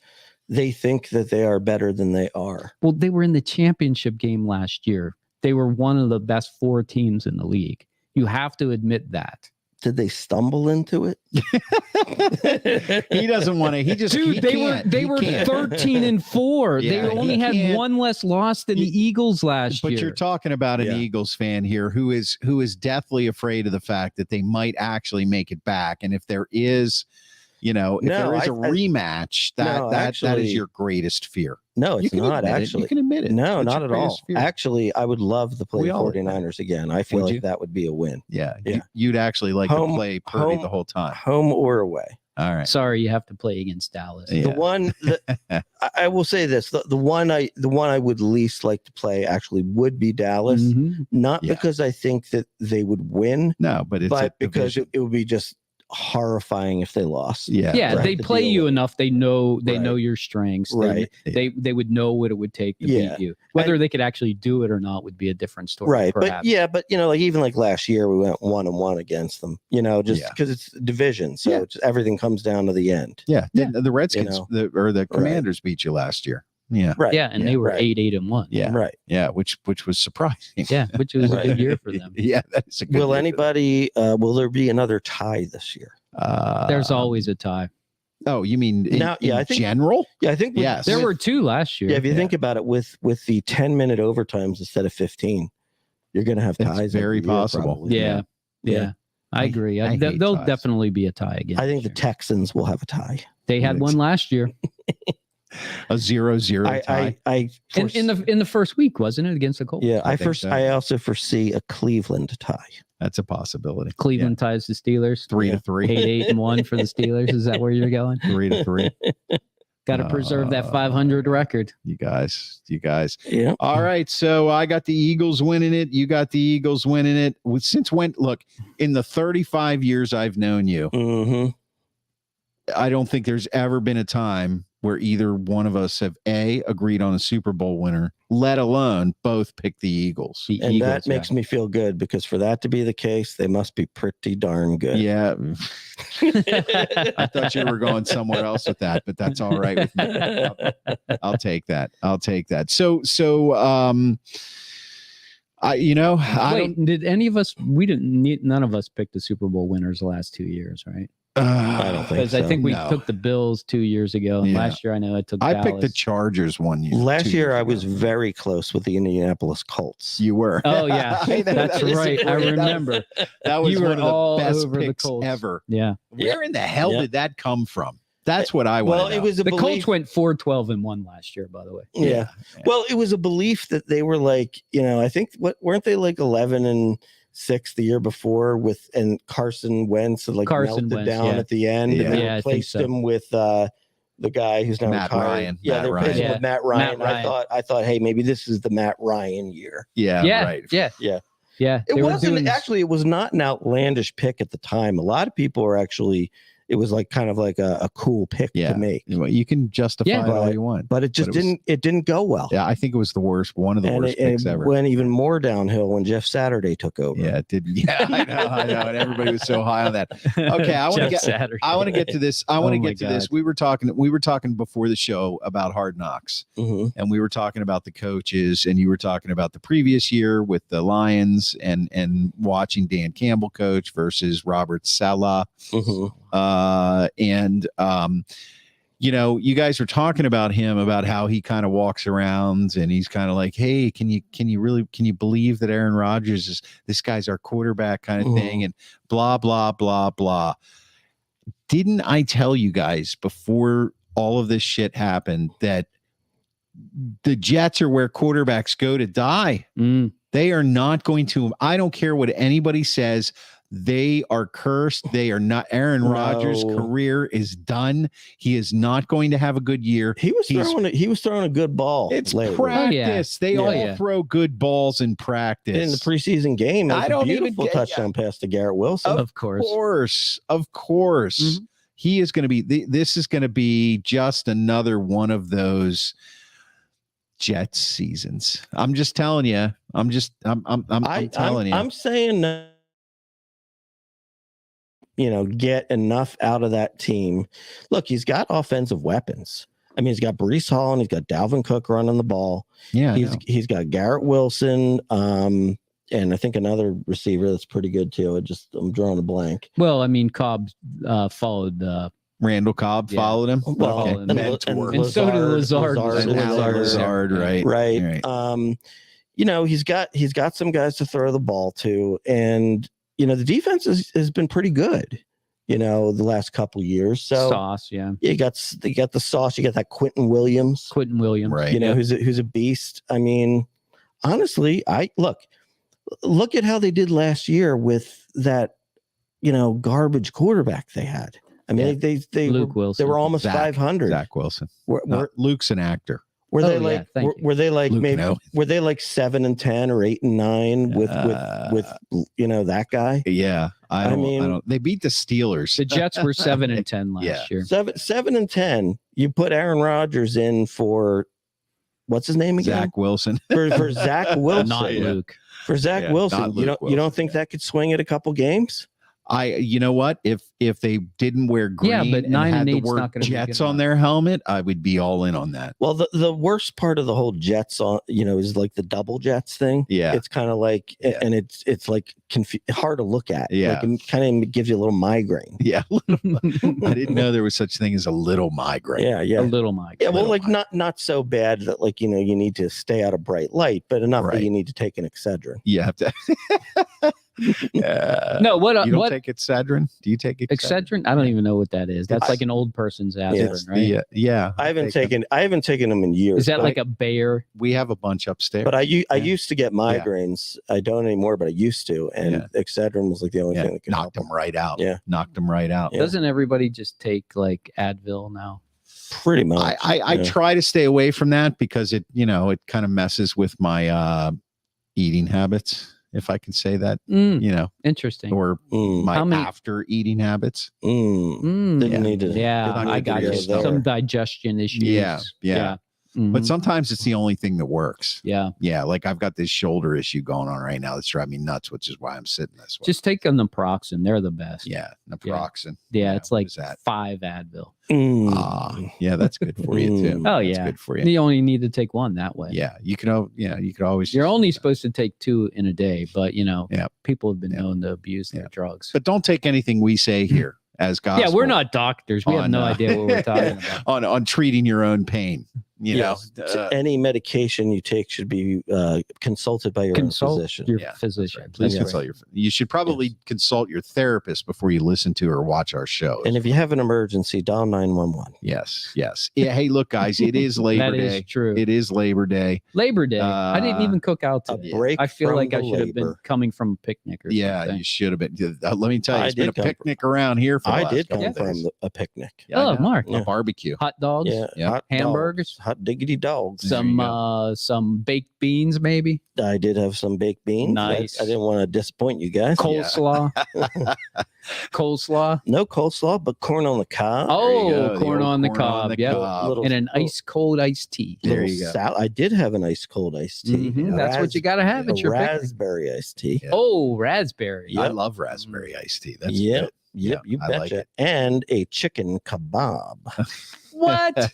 they think that they are better than they are. Well, they were in the championship game last year. They were one of the best 4 teams in the league. You have to admit that. Did they stumble into it? He doesn't want to. He just they were 13-4. Yeah, they only had one less loss than the Eagles last year. But you're talking about an Eagles fan here who is deathly afraid of the fact that they might actually make it back, and if there is, there is a rematch, that is your greatest fear. No, it's not actually. You can admit it. No, not at all. Fear. Actually, I would love to play 49ers again. I feel like that would be a win. Yeah. You'd actually like to play Purdy the whole time. Home or away. All right. Sorry, you have to play against Dallas. Yeah. The one I will say this: the one I would least like to play actually would be Dallas. Mm-hmm. Not because I think that they would win. No, but because it would be just horrifying if they lost. They play you enough. They know your strengths. Right. They would know what it would take to beat you. Whether they could actually do it or not would be a different story. Right. Perhaps. But like even like last year we went 1-1 against them. Just because it's division, so everything comes down to the end. Yeah. The Redskins or the Commanders beat you last year. Yeah. Right. Yeah, and they were 8-1. Yeah. Right. Yeah, which was surprising. Yeah, which was a good year for them. Yeah, that's a good Will anybody will there be another tie this year? There's always a tie. Oh, you mean in general? Yeah, I think there were 2 last year. Yeah, if you think about it, with the 10-minute overtimes instead of 15, you're going to have ties. It's very possible. Yeah. I agree. There'll definitely be a tie again. I think the Texans will have a tie. They had one last year. A 0-0 tie. In the first week, wasn't it, against the Colts? Yeah, I also foresee a Cleveland tie. That's a possibility. Cleveland ties the Steelers 3-3. 8-1 for the Steelers. Is that where you're going? 3-3. Got to preserve that 500 record. You guys. Yeah. All right. So I got the Eagles winning it. You got the Eagles winning it. Since when? Look, in the 35 years I've known you, I don't think there's ever been a time where either one of us have agreed on a Super Bowl winner, let alone both pick the Eagles. That makes me feel good, because for that to be the case, they must be pretty darn good. Yeah. I thought you were going somewhere else with that, but that's all right with me. I'll take that. So, did any of us? None of us picked the Super Bowl winners the last 2 years, right? I don't think so. Because I think we took the Bills 2 years ago. And last year, I know I took Dallas. picked the Chargers 1 year. Last year, I was very close with the Indianapolis Colts. You were. Oh, yeah. That's right. I remember. That was one of the best over picks the Colts. ever. Yeah. Where in the hell did that come from? That's what I want to know. It was the Colts went 4-12-1 last year, by the way. Yeah. Well, it was a belief that they were like, I think weren't they like 11-6 the year before and Carson Wentz melted down at the end and they replaced him with the guy who's now Matt retired. Ryan. Yeah, they replaced him with Matt Ryan. I thought, hey, maybe this is the Matt Ryan year. Yeah. Right. Yeah. It wasn't actually. It was not an outlandish pick at the time. A lot of people were actually. It was like kind of like a cool pick to make. You can justify it all you want, but it just didn't go well. Yeah, I think it was one of the worst picks ever. It went even more downhill when Jeff Saturday took over. Yeah, it did. Yeah, I know, and everybody was so high on that. Okay, I want to get to this. This. We were talking before the show about Hard Knocks, and we were talking about the coaches, and you were talking about the previous year with the Lions and watching Dan Campbell coach versus Robert Saleh. You know, you guys were talking about him, about how he kind of walks around and he's kind of like, hey, can you believe that Aaron Rodgers is, this guy's our quarterback kind of thing, and blah, blah, blah, blah. Didn't I tell you guys before all of this shit happened that the Jets are where quarterbacks go to die? They are not going to, I don't care what anybody says. They are cursed. They are not. Aaron Rodgers' career is done. He is not going to have a good year. He was throwing a good ball. It's lately. practice. They all throw good balls in practice. In the preseason game, I don't beautiful touchdown pass to Garrett Wilson. Of course. Mm-hmm. He is going to be. This is going to be just another one of those Jets seasons. I'm just telling you. I'm telling you. I'm saying that. You know, get enough out of that team. Look, he's got offensive weapons. I mean, he's got Breece Hall and he's got Dalvin Cook running the ball. Yeah, he's got Garrett Wilson, and I think another receiver that's pretty good too. I'm drawing a blank. Well, I mean, Cobb followed. Randall Cobb followed him. Well, okay. and so did Lazard. Lazard, right. You know, he's got some guys to throw the ball to, and you know, the defense has been pretty good, you know, the last couple years. So Sauce, yeah. You got the Sauce. You got that Quentin Williams, right? You know, who's a beast. I mean, honestly, look at how they did last year with that, you know, garbage quarterback they had. I mean, they were almost 500. Zach Wilson. Luke's an actor. Were they like 7-10 or 8-9 with you know, that guy? Yeah, I mean, they beat the Steelers. The Jets were 7-10 last year. 7-10. You put Aaron Rodgers in for what's his name again? Zach Wilson. For Zach Wilson, not Luke. For Zach Wilson, you don't think that could swing at a couple games? You know what? If they didn't wear green, but 9 and 8 the word Jets on their helmet, I would be all in on that. Well, the worst part of the whole Jets is like the double Jets thing. Yeah, it's kind of like, and it's like hard to look at. Yeah, like it kind of gives you a little migraine. Yeah, I didn't know there was such a thing as a little migraine. Yeah, a little migraine. Yeah, well, like not so bad that like you need to stay out of bright light, but enough that you need to take an Excedrin. You have to. No, what you don't take Excedrin? Do you take Excedrin? I don't even know what that is. That's like an old person's aspirin, right? Yeah. I haven't taken them in years. Is that like a Bayer? We have a bunch upstairs. But I used to get migraines. I don't anymore, but I used to, and Excedrin was like the only thing that could knock them right out. Yeah, knocked them right out. Yeah. Doesn't everybody just take like Advil now? Pretty much. I try to stay away from that because it kind of messes with my eating habits. If I can say that, interesting. Or my after eating habits. Didn't need to. Yeah, I got some digestion issues. Yeah. Mm-hmm. But sometimes it's the only thing that works. Yeah. Yeah. Like I've got this shoulder issue going on right now that's driving me nuts, which is why I'm sitting this way. Just take a naproxen. They're the best. Yeah. Naproxen. Yeah. It's like 5 Advil. Yeah. That's good for you too. Oh, that's good for you. You only need to take one that way. Yeah. You could always. You're only supposed to take 2 in a day, but people have been known to abuse their drugs. But don't take anything we say here as gospel. Yeah. We're not doctors. We have no idea what we're talking about. On treating your own pain. Any medication you take should be consulted by your own physician. Your physician. Right. Please consult you should probably consult your therapist before you listen to or watch our shows. And if you have an emergency, dial 911. Yes. Yeah. Hey, look, guys, it is Labor Day. That is true. It is Labor Day. Labor Day. I didn't even cook out today. I feel like I should have been coming from a picnic or something. Yeah, you should have been. Let me tell you, it's been a picnic around here for I did come from a picnic. Oh, Mark. A barbecue. Hot dogs. Yeah. Hamburgers. Hot diggity dogs. Some baked beans, maybe. I did have some baked beans. Nice. I didn't want to disappoint you guys. Coleslaw. Coleslaw. No coleslaw, but corn on the cob. Oh, corn on the cob. Yeah. And an ice cold iced tea. There you go. I did have an ice cold iced tea. Mm-hmm. That's what you got to have at your raspberry iced tea. Yeah. Oh, raspberry. I love raspberry iced tea. That's good. Yep, you betcha. Like and a chicken kebab. What?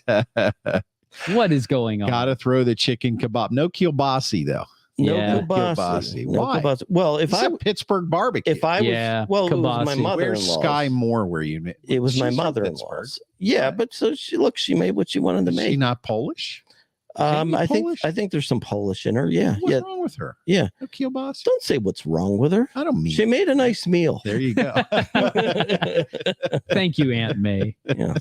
What is going on? Gotta throw the chicken kebab. No kielbasa though. No Yeah. kielbasa. Kielbasa. No Why? kielbasa. Well, if It's I a Pittsburgh barbecue. if I was Yeah, well, it was my kielbasa. Where's mother-in-law. Sky Moore? Where you? It was my She's from mother-in-law's. Pittsburgh. Yeah, Right. but so she made what she wanted to Is she make. not Polish? Can't be I Polish? think there's some Polish in her. Yeah, What's yeah. wrong with her? Yeah. No kielbasa. Don't say what's wrong with her. I don't mean. She made a nice meal. There you go. Thank you, Aunt May. Yeah.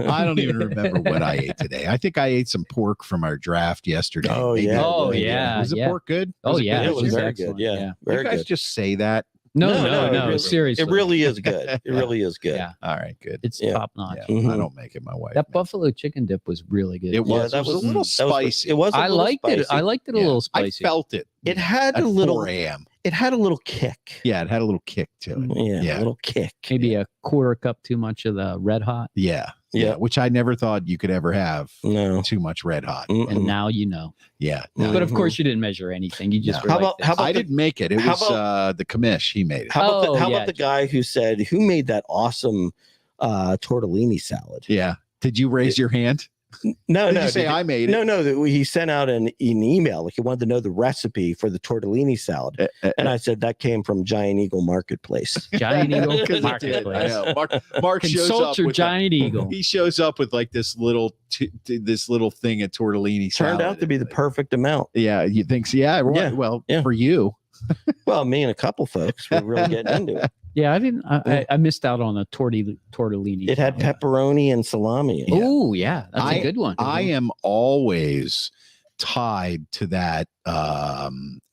I don't even remember what I ate today. I think I ate some pork from our draft yesterday. Oh, Maybe yeah. I Oh, did. yeah, Was the yeah. pork good? Oh, Was yeah, It was very excellent, good. Yeah, yeah. very You guys good. just say that. No, it really- seriously. It really is good. It really is good. Yeah, All right, good. it's Yeah. top notch. Yeah, I Mhm. don't make it my wife. That makes buffalo chicken dip was really good. It was. Yeah, It was a little spicy. It was. I liked it. I liked it a Yeah. little I spicy. felt it. It had at a little. 4 a.m. It had a little kick. Yeah, it had a little kick to it. Yeah, Yeah. a little kick. Maybe a quarter cup too much of the red hot, Yeah, Yeah. which I never thought you could ever have. No. Too much red hot. Mm-mm. and now you know. Yeah. No. But of Mhm. course, you didn't measure anything. You just No. were How like about- this. how about I the- didn't make it. It how was the commish. He made it. How about Oh, the, how yeah. about the guy who said who made that awesome tortellini salad? Yeah. Did you raise your hand? No, Did no. you say I made it? No. He sent out an email like he wanted to know the recipe for the tortellini salad, and I said that came from Giant Eagle Marketplace. Giant Eagle 'Cause it did. I Marketplace. know. Mark shows Consult up your with Giant Eagle. He shows up with like this little thing of tortellini salad. Turned out to be the perfect amount. Yeah, you think so? Yeah, right. Yeah. Well, Yeah. for you. Well, me and a couple folks were really getting into it. Yeah, I didn't. I missed out on a tortellini. It had pepperoni and salami. In it. Oh yeah, that's a good one. I am always tied to that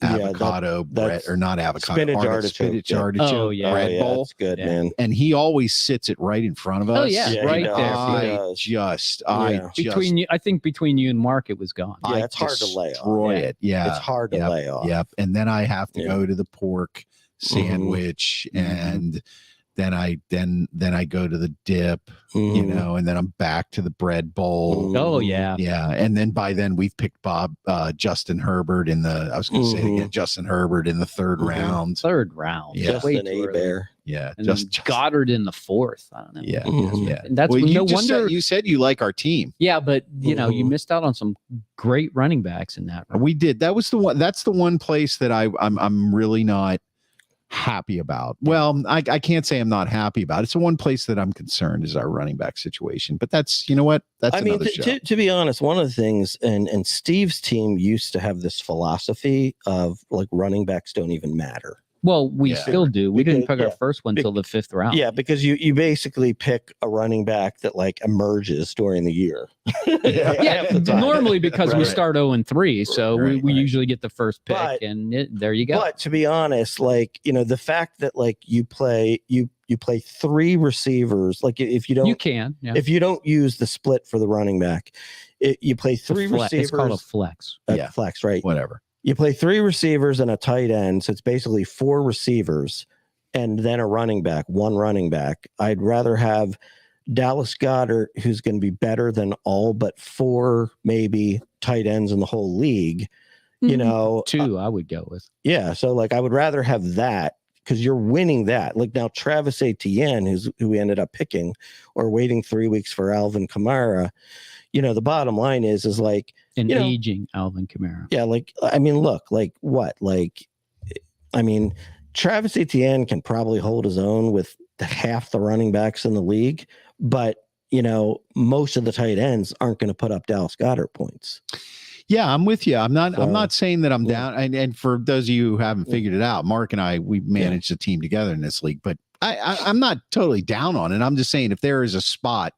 avocado bread, that's or not avocado, spinach artichoke, spinach yeah. artichoke Oh, yeah. bread yeah, bowl. that's good, Yeah. man. And he always sits it right in front of us. Oh, yeah, Yeah, he right does. there. He I does. just, between you, I think between you and Mark, it was gone. Yeah, it's hard to lay off. destroy Yeah. it. Yeah, It's hard to Yep. lay off. Yep. And then I have to Yeah. go to the pork sandwich, and then I go to the dip, you Mhm. know, and then I'm back to the bread bowl. Oh yeah, Yeah, and then by then we've picked Justin Herbert in the. I was going to say it again, Justin Herbert in the third Mhm. round. third round. Yeah. Way Justin too early. Bear. Yeah, And then Goddard in the fourth. I don't know. Yeah, Mhm. yeah. And that's Well, no you just wonder. you said you like our team. Yeah, but you know, you Mhm. missed out on some great running backs in that. Round. We did. That was the one. That's the one place that I'm really not happy about. Well, I can't say I'm not happy about. It's the one place that I'm concerned is our running back situation. But that's, you know what? That's I mean, another show. to be honest, one of the things, and Steve's team used to have this philosophy of like running backs don't even matter. Well, we Yeah. still do. We didn't Because- pick our yeah. first one until the fifth round. Yeah, because you basically pick a running back that like emerges during the year. Yeah, Half the time. normally because we Right. start 0-3, so Right, we right. usually get the first pick, But- and there you go. But to be honest, like, you know, the fact that like you play 3 receivers, like if you don't You can, yeah. if you don't use the split for the running back, you play It's a 3 flex. It's called a receivers. flex. Yeah. Flex, right? Whatever. You play 3 receivers and a tight end, so it's basically 4 receivers and then a running back, 1 running back. I'd rather have Dallas Goedert, who's going to be better than all but 4 maybe tight ends in the whole league. You know, 2, I would go with. yeah. So like, I would rather have that because you're winning that. Like now, Travis Etienne, who we ended up picking, or waiting 3 weeks for Alvin Kamara. You know, the bottom line is like, An you know, aging Alvin Kamara. yeah, like, I mean, look, like what? Like, I mean, Travis Etienne can probably hold his own with half the running backs in the league, but, you know, most of the tight ends aren't going to put up Dallas Goedert points. Yeah, I'm with you. I'm not So, saying that I'm yeah. down. And for those of you who haven't figured it out, Mark and I, we managed a team together in this league, but I'm not totally down on it. I'm just saying if there is a spot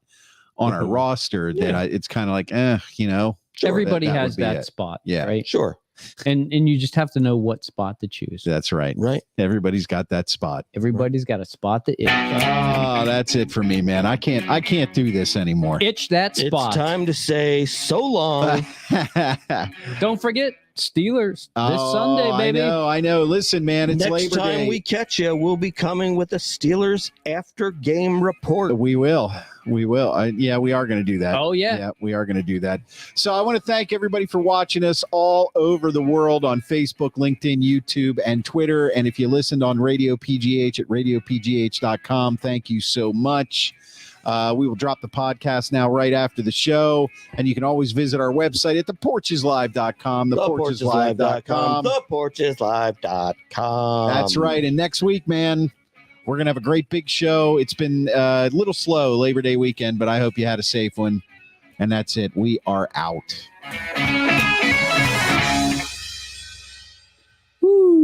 on our Mhm. roster that Yeah. it's kind of like, you know, Sure, Everybody that would has be that it. spot, Yeah. right? Sure. And you just have to know what spot to choose. that's right. Right. Everybody's got that spot. Everybody's got a spot to itch. Oh, that's it for me, man. I can't do this anymore. Itch that spot. It's time to say so long. Don't forget Steelers this Oh, Sunday, baby. I know. Listen, man, it's Next Labor time Day. we catch you, we'll be coming with a Steelers after game report. We will. We are going to do that. Oh yeah. Yeah, we are going to do that. So I want to thank everybody for watching us all over the world on Facebook, LinkedIn, YouTube, and Twitter. And if you listened on Radio PGH at radiopgh.com, thank you so much. We will drop the podcast now right after the show, and you can always visit our website at theporcheslive.com, theporcheslive.com. Theporcheslive.com. That's right. And next week, man, we're going to have a great big show. It's been a little slow Labor Day weekend, but I hope you had a safe one. And that's it. We are out.